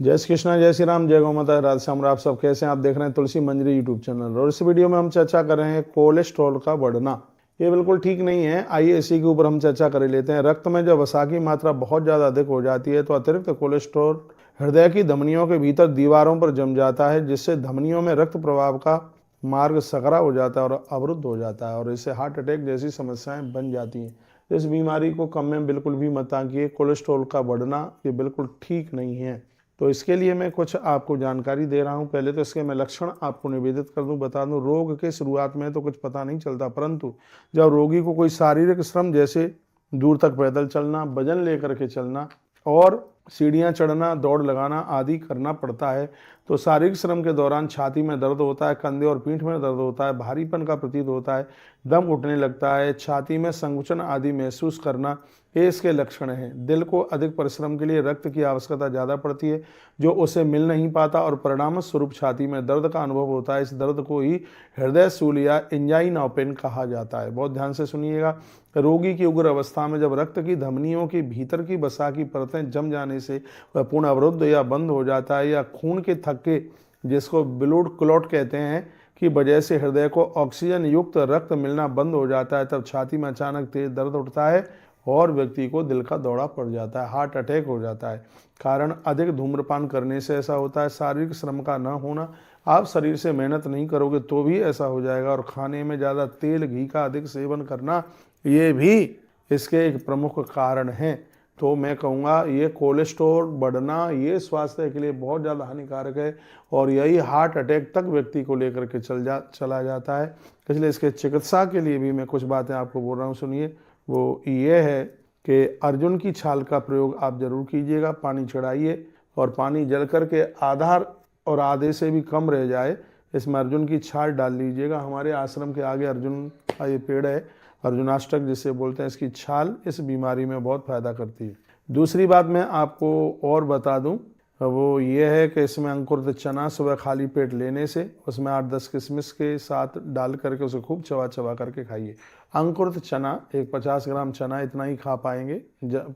जय श्री कृष्णा, जय श्री राम, जय गौ माता, राधे श्याम। आप सब कैसे हैं? आप देख रहे हैं तुलसी मंजरी यूट्यूब चैनल और इस वीडियो में हम चर्चा कर रहे हैं कोलेस्ट्रॉल का बढ़ना। ये बिल्कुल ठीक नहीं है। आइए इसी के ऊपर हम चर्चा कर लेते हैं। रक्त में जब वसा की मात्रा बहुत ज़्यादा अधिक हो जाती है तो अतिरिक्त कोलेस्ट्रॉल हृदय की धमनियों के भीतर दीवारों पर जम जाता है, जिससे धमनियों में रक्त प्रवाह का मार्ग सकरा हो जाता है और अवरुद्ध हो जाता है और इससे हार्ट अटैक जैसी समस्याएं बन जाती हैं। इस बीमारी को कम में बिल्कुल भी मत आंकिए। कोलेस्ट्रॉल का बढ़ना ये बिल्कुल ठीक नहीं है। तो इसके लिए मैं कुछ आपको जानकारी दे रहा हूं। पहले तो इसके मैं लक्षण आपको निवेदित कर दूं, बता दूं। रोग के शुरुआत में तो कुछ पता नहीं चलता, परंतु जब रोगी को कोई शारीरिक श्रम जैसे दूर तक पैदल चलना, वजन लेकर के चलना और सीढ़ियां चढ़ना, दौड़ लगाना आदि करना पड़ता है तो शारीरिक श्रम के दौरान छाती में दर्द होता है, कंधे और पीठ में दर्द होता है, भारीपन का प्रतीत होता है, दम घुटने लगता है, छाती में संकुचन आदि महसूस करना, ये इसके लक्षण हैं। दिल को अधिक परिश्रम के लिए रक्त की आवश्यकता ज़्यादा पड़ती है जो उसे मिल नहीं पाता और परिणाम स्वरूप छाती में दर्द का अनुभव होता है। इस दर्द को ही हृदय शूल या एंजाइनापेन कहा जाता है। बहुत ध्यान से सुनिएगा। रोगी की उग्र अवस्था में जब रक्त की धमनियों के भीतर की वसा की परतें जम जाने से वह पूर्ण अवरुद्ध या बंद हो जाता है या खून के थक्के, जिसको ब्लड क्लॉट कहते हैं, की वजह से हृदय को ऑक्सीजन युक्त रक्त मिलना बंद हो जाता है, तब छाती में अचानक तेज दर्द उठता है और व्यक्ति को दिल का दौरा पड़ जाता है, हार्ट अटैक हो जाता है। कारण अधिक धूम्रपान करने से ऐसा होता है। शारीरिक श्रम का न होना, आप शरीर से मेहनत नहीं करोगे तो भी ऐसा हो जाएगा। और खाने में ज़्यादा तेल घी का अधिक सेवन करना, ये भी इसके एक प्रमुख कारण है। तो मैं कहूँगा ये कोलेस्ट्रॉल बढ़ना ये स्वास्थ्य के लिए बहुत ज़्यादा हानिकारक है और यही हार्ट अटैक तक व्यक्ति को लेकर के चला जाता है। इसलिए इसके चिकित्सा के लिए भी मैं कुछ बातें आपको बोल रहा हूँ, सुनिए। वो ये है कि अर्जुन की छाल का प्रयोग आप जरूर कीजिएगा। पानी चढ़ाइए और पानी जल करके आधार और आधे से भी कम रह जाए, इसमें अर्जुन की छाल डाल लीजिएगा। हमारे आश्रम के आगे अर्जुन का ये पेड़ है, अर्जुनाष्टक जिसे बोलते हैं, इसकी छाल इस बीमारी में बहुत फ़ायदा करती है। दूसरी बात मैं आपको और बता दूं, वो ये है कि इसमें अंकुरित चना सुबह खाली पेट लेने से उसमें 8-10 किशमिश के साथ डाल करके उसे खूब चबा चबा करके खाइए। अंकुरित चना, एक 50 ग्राम चना इतना ही खा पाएंगे।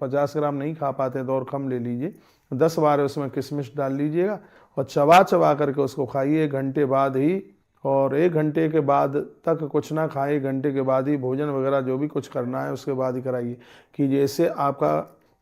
50 ग्राम नहीं खा पाते तो और कम ले लीजिए। 10 बार उसमें किशमिश डाल लीजिएगा और चबा चबा करके उसको खाइए 1 घंटे बाद ही। और 1 घंटे के बाद तक कुछ ना खाएं, 1 घंटे के बाद ही भोजन वगैरह जो भी कुछ करना है उसके बाद ही कराइए कीजिए। इससे आपका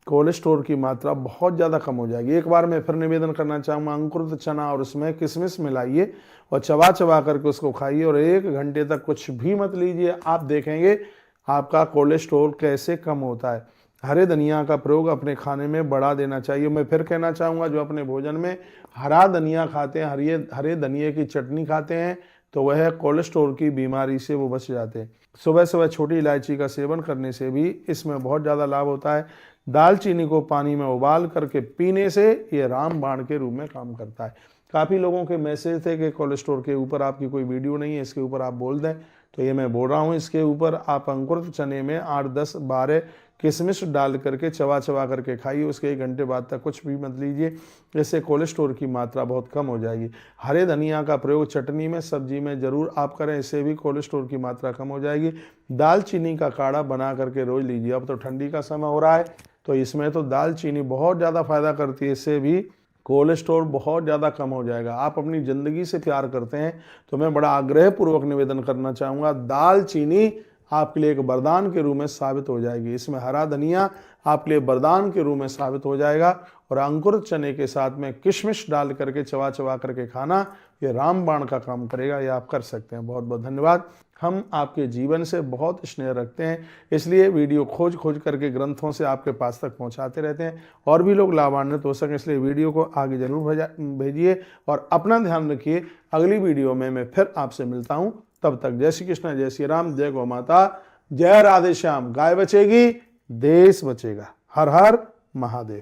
कोलेस्ट्रॉल की मात्रा बहुत ज़्यादा कम हो जाएगी। एक बार मैं फिर निवेदन करना चाहूँगा, अंकुरित चना और उसमें किशमिश मिलाइए और चबा चबा करके उसको खाइए और 1 घंटे तक कुछ भी मत लीजिए। आप देखेंगे आपका कोलेस्ट्रॉल कैसे कम होता है। हरे धनिया का प्रयोग अपने खाने में बढ़ा देना चाहिए। मैं फिर कहना चाहूँगा, जो अपने भोजन में हरा धनिया खाते हैं, हरे धनिए की चटनी खाते हैं, तो वह कोलेस्ट्रॉल की बीमारी से वो बच जाते हैं। सुबह सुबह छोटी इलायची का सेवन करने से भी इसमें बहुत ज़्यादा लाभ होता है। दालचीनी को पानी में उबाल करके पीने से ये रामबाण के रूप में काम करता है। काफ़ी लोगों के मैसेज थे कि कोलेस्ट्रॉल के ऊपर आपकी कोई वीडियो नहीं है, इसके ऊपर आप बोल दें, तो ये मैं बोल रहा हूँ। इसके ऊपर आप अंकुरित चने में 8, 10, 12 किशमिश डाल करके चबा चबा करके खाइए। उसके 1 घंटे बाद तक कुछ भी मत लीजिए। इससे कोलेस्ट्रॉल की मात्रा बहुत कम हो जाएगी। हरे धनिया का प्रयोग चटनी में, सब्जी में ज़रूर आप करें, इससे भी कोलेस्ट्रॉल की मात्रा कम हो जाएगी। दालचीनी का काढ़ा बना करके रोज लीजिए। अब तो ठंडी का समय हो रहा है तो इसमें तो दालचीनी बहुत ज़्यादा फायदा करती है, इससे भी कोलेस्ट्रॉल बहुत ज़्यादा कम हो जाएगा। आप अपनी ज़िंदगी से प्यार करते हैं तो मैं बड़ा आग्रहपूर्वक निवेदन करना चाहूँगा, दालचीनी आपके लिए एक वरदान के रूप में साबित हो जाएगी। इसमें हरा धनिया आपके लिए वरदान के रूप में साबित हो जाएगा और अंकुरित चने के साथ में किशमिश डाल करके चबा चबा करके खाना, ये रामबाण का काम करेगा। ये आप कर सकते हैं। बहुत बहुत धन्यवाद। हम आपके जीवन से बहुत स्नेह रखते हैं, इसलिए वीडियो खोज खोज करके ग्रंथों से आपके पास तक पहुंचाते रहते हैं और भी लोग लाभान्वित हो सकें, इसलिए वीडियो को आगे जरूर भेजिए और अपना ध्यान रखिए। अगली वीडियो में मैं फिर आपसे मिलता हूं। तब तक जय श्री कृष्ण, जय श्री राम, जय गौ माता, जय राधे श्याम। गाय बचेगी, देश बचेगा। हर हर महादेव।